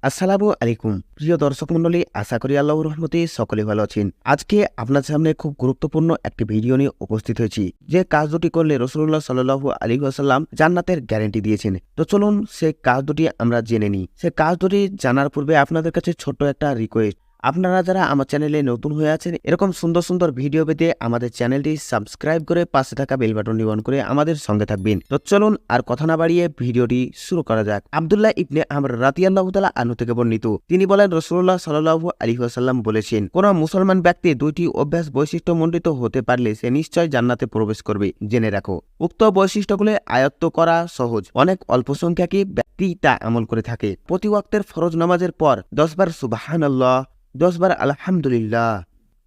আসসালামু আলাইকুম প্রিয় দর্শক মণ্ডলী, আশা করি আল্লাহর রহমতে সকলে ভালো আছেন। আজকে আপনার সামনে খুব গুরুত্বপূর্ণ একটি ভিডিও নিয়ে উপস্থিত হয়েছি, যে কাজ দুটি করলে রাসূলুল্লাহ সাল্লাল্লাহু আলাইহি ওয়াসাল্লাম জান্নাতের গ্যারান্টি দিয়েছেন। তো চলুন সে কাজ দুটি আমরা জেনে নিই। সে কাজ দুটি জানার পূর্বে আপনাদের কাছে ছোট্ট একটা রিকোয়েস্ট, আপনারা যারা আমার চ্যানেলে নতুন হয়ে আছেন, এরকম সুন্দর সুন্দর ভিডিও পেতে আমাদের চ্যানেলটি সাবস্ক্রাইব করে পাশে থাকা বেল বাটনটি অন করে আমাদের সঙ্গে থাকবেন। তো চলুন আর কথা না বাড়িয়ে ভিডিওটি শুরু করা যাক। আব্দুল্লাহ ইবনে আমর রাদিয়াল্লাহু তাআলা আনহু থেকে বর্ণিত, তিনি বলেন রাসূলুল্লাহ সাল্লাল্লাহু আলাইহি ওয়াসাল্লাম বলেছেন, কোন মুসলমান ব্যক্তি দুইটি অভ্যাস বৈশিষ্ট্যমণ্ডিত হতে পারলে সে নিশ্চয় জান্নাতে প্রবেশ করবে। জেনে রাখো, উক্ত বৈশিষ্ট্যগুলো আয়ত্ত করা সহজ, অনেক অল্প সংখ্যকই ব্যক্তি তা আমল করে থাকে। প্রতি ওয়াক্তের ফরজ নামাজের পর 10 বার সুবহানাল্লাহ, 10 বার আলহামদুলিল্লাহ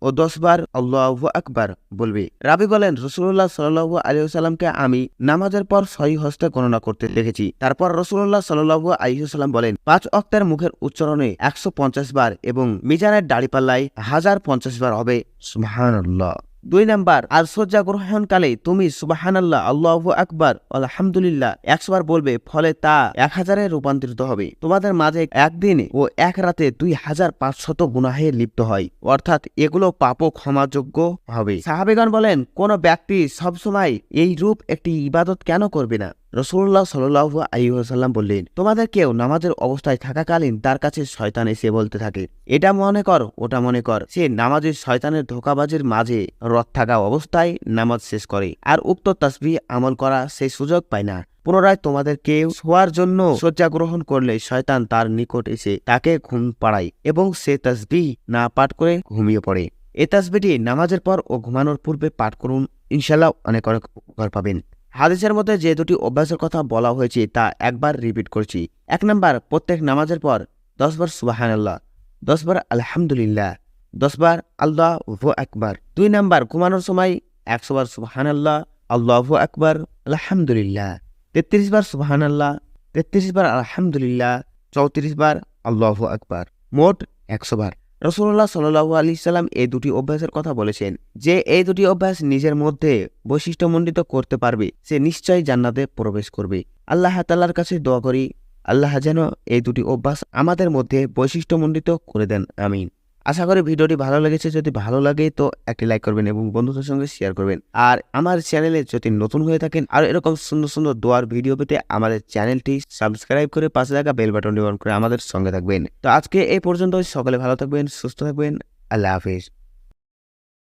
ও 10 বার আল্লাহু আকবার বলবে। রাবি বলেন, রাসূলুল্লাহ সাল্লাল্লাহু আলাইহি ওয়াসাল্লামকে আমি নামাজের পর সহি হস্তে গণনা করতে দেখেছি। তারপর রাসূলুল্লাহ সাল্লাল্লাহু আলাইহি ওয়াসাল্লাম বলেন, 5 ওয়াক্তের মুখের উচ্চারণে 150 বার এবং মিজানের দাড়িপাল্লায় 1050 বার হবে সুবহানাল্লাহ। 2 নাম্বার, আর সজ্জা গ্রহণকালে তুমি সুবহানাল্লাহ, আল্লাহু আকবার, আলহামদুলিল্লাহ 100 বার বলবে, ফলে তা 1000-এ রূপান্তরিত হবে। তোমাদের মাঝে একদিনে ও এক রাতে 2500 গুনাহে লিপ্ত হয়, অর্থাৎ এগুলো পাপও ক্ষমাযোগ্য হবে। সাহাবীগণ বলেন, কোন ব্যক্তি সবসময় এই রূপ একটি ইবাদত কেন করবে না? রাসূলুল্লাহ সাল্লাল্লাহু আলাইহি ওয়াসাল্লাম বললেন, তোমাদের কেউ নামাজের অবস্থায় থাকাকালীন তার কাছে শয়তান এসে বলতে থাকে, এটা মনে কর, ওটা মনে কর। সে নামাজের শয়তানের ধোঁকাবাজির মাঝে রত থাকা অবস্থায় নামাজ শেষ করে, আর উক্ত তাসবিহ আমল করা সেই সুযোগ পায় না। পুনরায় তোমাদের কেউ শোয়ার জন্য শয্যা গ্রহণ করলে শয়তান তার নিকট এসে তাকে ঘুম পাড়ায় এবং সে তাসবিহ না পাঠ করে ঘুমিয়ে পড়ে। এই তাসবিহটি নামাজের পর ও ঘুমানোর পূর্বে পাঠ করুন, ইনশাআল্লাহ অনেক অনেক উপকার পাবেন। হাদিসের মধ্যে যে দুটি অভ্যাসের কথা বলা হয়েছে তা একবার রিপিট করছি। 1 নাম্বার, প্রত্যেক নামাজের পর 10 বার সুবহানাল্লাহ, 10 বার আলহামদুলিল্লাহ, 10 বার আল্লাহু আকবার। 2 নাম্বার, ঘুমানোর সময় 100 বার সুবহানাল্লাহ, আল্লাহু আকবার, আলহামদুলিল্লাহ, 33 বার সুবহানাল্লাহ, 33 বার আলহামদুলিল্লাহ, 34 বার আল্লাহু আকবার, মোট 100 বার। রাসূলুল্লাহ সাল্লাল্লাহু আলাইহি সাল্লাম এই দুটি অভ্যাসের কথা বলেছেন, যে এই দুটি অভ্যাস নিজের মধ্যে বৈশিষ্ট্যমণ্ডিত করতে পারবে সে নিশ্চয়ই জান্নাতে প্রবেশ করবে। আল্লাহ তাআলার কাছে দোয়া করি, আল্লাহ যেন এই দুটি অভ্যাস আমাদের মধ্যে বৈশিষ্ট্যমণ্ডিত করে দেন, আমিন। আশা করি ভিডিওটি ভালো লেগেছে। যদি ভালো লাগে তো একটি লাইক করবেন এবং বন্ধুদের সঙ্গে শেয়ার করবেন। আর আমার চ্যানেলে যদি নতুন হয়ে থাকেন আর এরকম সুন্দর সুন্দর দোয়ার ভিডিও পেতে আমাদের চ্যানেলটি সাবস্ক্রাইব করে পাশে থাকা বেল বাটনটি অন করে আমাদের সঙ্গে থাকবেন। তো আজকে এই পর্যন্ত, সকলে ভালো থাকবেন, সুস্থ থাকবেন, আল্লাহ হাফেজ।